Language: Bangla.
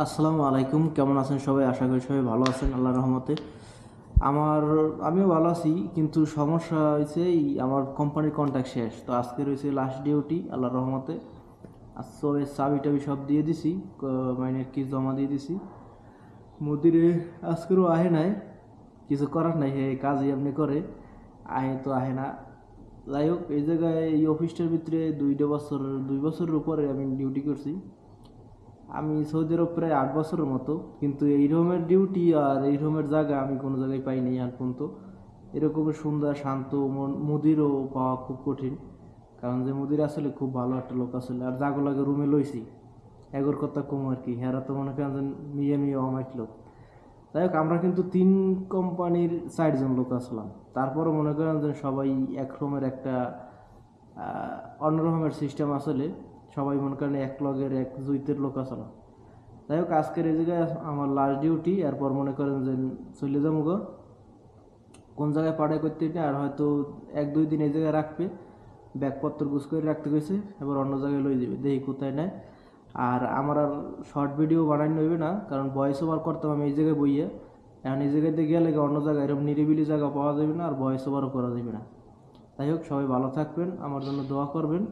আসসালামু আলাইকুম, কেমন আছেন সবাই? আশা করি সবাই ভালো আছেন আল্লাহর রহমতে। আমিও ভালো আছি, কিন্তু সমস্যা হয়েছে আমার কোম্পানির কন্ট্রাক্ট শেষ, তো আজকে রয়েছে লাস্ট ডিউটি আল্লাহর রহমতে। আর সবে চাবি টাবি সব দিয়ে দিছি, মাইনের কি জমা দিয়ে দিছি। মুদিরে আজকেরও আহে নাই, কিছু করার নাই, হে কাজই আপনি করে আহে তো আহে না। যাই হোক, এই জায়গায় এই অফিসটার ভিতরে 2 বছরের উপরে আমি ডিউটি করছি। আমি সৌদি আরব প্রায় 8 বছরের মতো, কিন্তু এই রকমের ডিউটি আর এই রকমের জায়গা আমি কোনো জায়গায় পাইনি আর পর্যন্ত। এরকম সুন্দর শান্ত মুদিরও পাওয়া খুব কঠিন, কারণ যে মুদির আসলে খুব ভালো একটা লোক আসলে, আর জাগো লাগে রুমে লইছি এগোর কথা কম আর কি, হেরা তো মনে করেন যে মিয়ে মিয়ে অমাইক লোক। যাই হোক, আমরা কিন্তু 3 কোম্পানির 4 জন লোক আসলাম, তারপরও মনে করেন যে সবাই এক রকমের একটা অন্যরকমের সিস্টেম আসলে। সবাই মনে করেন এক লগের এক জুইতের লোক আসলো। যাই হোক, আজকের এই জায়গায় আমার লাস্ট ডিউটি, এরপর মনে করেন যে চলে যাবো গো কোন জায়গায় পাড়ায় করতে না, আর হয়তো 1-2 দিন এই জায়গায় রাখবে, ব্যাগপত্র গুছ করে রাখতে গেছে, এবার অন্য জায়গায় লই যাবে, দেখি কোথায় নেয়। আর আমার আর শর্ট ভিডিও বানানো হইবে না, কারণ ভয়েস ওভার করতাম আমি এই জায়গায় বইয়ে। এখন এই জায়গাতে গেলে অন্য জায়গায় এরকম নিরিবিলি জায়গা পাওয়া যাবে না, আর ভয়েস ওভারও করা যাবে না। যাই হোক, সবাই ভালো থাকবেন, আমার জন্য দোয়া করবেন।